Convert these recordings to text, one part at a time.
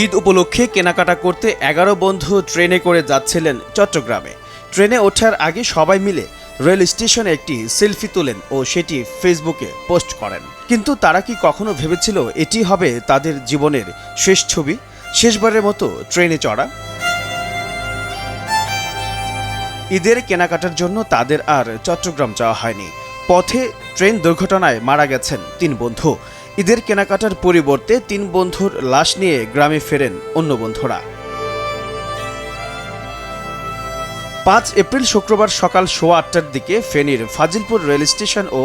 ঈদ উপলক্ষে কেনাকাটা করতে ১১ বন্ধু ট্রেনে করে যাচ্ছিলেন চট্টগ্রামে। ট্রেনে ওঠার আগে সবাই মিলে রেল স্টেশনে একটি সেলফি তোলেন ও সেটি ফেসবুকে পোস্ট করেন। কিন্তু তারা কি কখনো ভেবেছিল এটি হবে তাদের জীবনের শেষ ছবি, শেষবারের মতো ট্রেনে চড়া? ঈদের কেনাকাটার জন্য তাদের আর চট্টগ্রাম যাওয়া হয়নি। পথে ট্রেন দুর্ঘটনায় মারা গেছেন ৩ বন্ধু। ঈদের কেনাকাটার পরিবর্তে ৩ বন্ধুর লাশ নিয়ে গ্রামে ফেরেন অন্য বন্ধুরা। ৫ এপ্রিল শুক্রবার সকাল ৮:১৮টার দিকে ফেনীর ফাজিলপুর রেল স্টেশন ও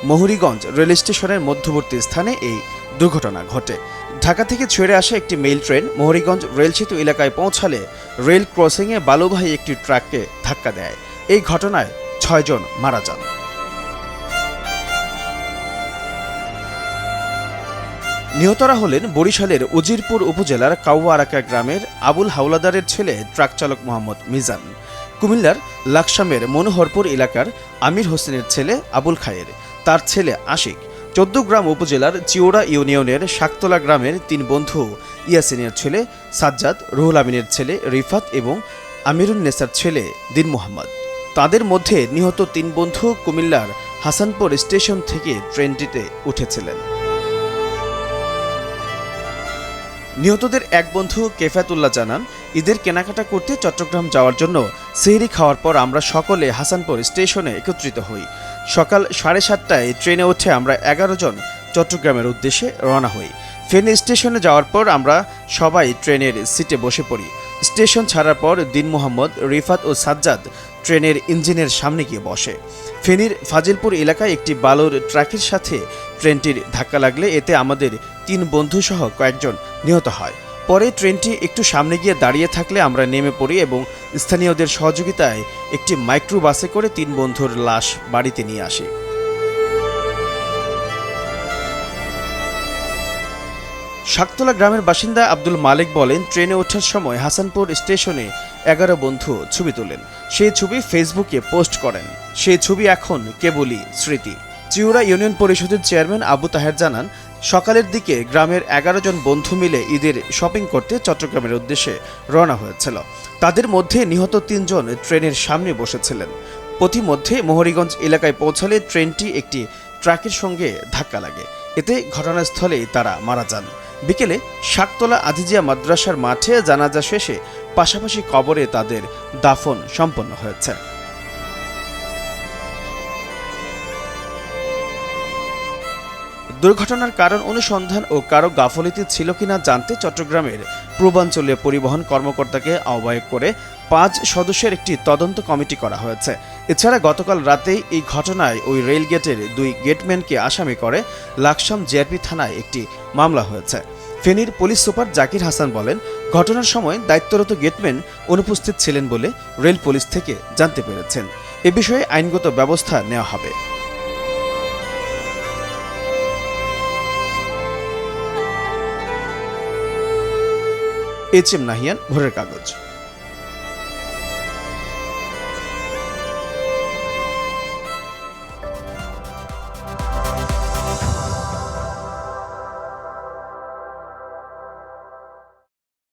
মহুরীগঞ্জ রেল স্টেশনের মধ্যবর্তী স্থানে এই দুর্ঘটনা ঘটে। ঢাকা থেকে ছেড়ে আসা একটি মেইল ট্রেন মহুরীগঞ্জ রেলসেতু এলাকায় পৌঁছালে রেল ক্রসিংয়ে বালুবাহী একটি ট্রাককে ধাক্কা দেয়। এই ঘটনায় ৬ জন মারা যান। নিহতরা হলেন বরিশালের উজিরপুর উপজেলার কাউয়ারাকা গ্রামের আবুল হাওলাদারের ছেলে ট্রাক চালক মোহাম্মদ মিজান, কুমিল্লার লাকসামের মনোহরপুর এলাকার আমির হোসেনের ছেলে আবুল খায়ের, তার ছেলে আশিক, চৌদ্দগ্রাম উপজেলার চিওড়া ইউনিয়নের শাকতলা গ্রামের ৩ বন্ধু ইয়াসিনের ছেলে সাজ্জাদ, রুহুল আমিনের ছেলে রিফাত এবং আমিরুন্নেসার ছেলে দিন মোহাম্মদ। তাদের মধ্যে নিহত ৩ বন্ধু কুমিল্লার হাসানপুর স্টেশন থেকে ট্রেনটিতে উঠেছিলেন। নিহতদের এক বন্ধু কেফাতুল্লাহ জানান, ঈদের কেনাকাটা করতে চট্টগ্রাম যাওয়ার জন্য সেহরি খাওয়ার পর আমরা সকলে হাসানপুর স্টেশনে একত্রিত হই। সকাল 7:30টায় ট্রেনে উঠে আমরা 11 জন চট্টগ্রামের উদ্দেশ্যে রওনা হই। ফেনী স্টেশনে যাওয়ার পর আমরা সবাই ট্রেনের সিটে বসে পড়ি। স্টেশন ছাড়ার পর দিন মোহাম্মদ, রিফাত ও সাজ্জাদ ট্রেনের ইঞ্জিনের সামনে গিয়ে বসে। ফেনীর ফাজিলপুর এলাকায় একটি বালুর ট্রাকের সাথে ট্রেনটির ধাক্কা লাগলে এতে আমাদের ৩ বন্ধুসহ কয়েকজন নিহত হয়। পরে ট্রেনটি একটু সামনে গিয়ে দাঁড়িয়ে থাকলে আমরা নেমে পড়ি এবং স্থানীয়দের সহযোগিতায় একটি মাইক্রো বাসে করে ৩ বন্ধুর লাশ বাড়িতে নিয়ে আসি। শাকতলা গ্রামের বাসিন্দা আব্দুল মালিক বলেন, ট্রেনে ওঠার সময় হাসানপুর স্টেশনে 11 বন্ধু ছবি তোলেন। সেই ছবি ফেসবুকে পোস্ট করেন। সেই ছবি এখন কেবলই স্মৃতি। চিউড়া ইউনিয়ন পরিষদের চেয়ারম্যান আবু তাহের জানান, সকালের দিকে গ্রামের 11 জন বন্ধু মিলে ঈদের শপিং করতে চট্টগ্রামের উদ্দেশ্যে রওনা হয়েছিল। তাদের মধ্যে নিহত 3 জন ট্রেনের সামনে বসেছিলেন। পথিমধ্যে মহুরীগঞ্জ এলাকায় পৌঁছালে ট্রেনটি একটি ট্রাকের সঙ্গে ধাক্কা লাগে। এতে ঘটনাস্থলেই তারা মারা যান। বিকেলে শাকতলা আজিজিয়া মাদ্রাসার মাঠে জানাজা শেষে পাশাপাশি কবরে তাদের দাফন সম্পন্ন হয়েছে। দুর্ঘটনার কারণ অনুসন্ধান ও কারো গাফিলতি ছিল কিনা জানতে চট্টগ্রামের পূর্বাঞ্চলীয় পরিবহন কর্মকর্তাকে আহ্বায়ক করে 5 সদস্যের একটি তদন্ত কমিটি করা হয়েছে। এছাড়া গতকাল রাতেই এই ঘটনায় ওই রেলগেটের 2 গেটম্যানকে আসামি করে লাকসাম জিআরপি থানায় একটি মামলা হয়েছে। ফেনীর পুলিশ সুপার জাকির হাসান বলেন, ঘটনার সময় দায়িত্বরত গেটম্যান অনুপস্থিত ছিলেন বলে রেল পুলিশ থেকে জানতে পেরেছেন। এ বিষয়ে আইনগত ব্যবস্থা নেওয়া হবে। এইচ এম নাহিয়ান, ভোরের কাগজ।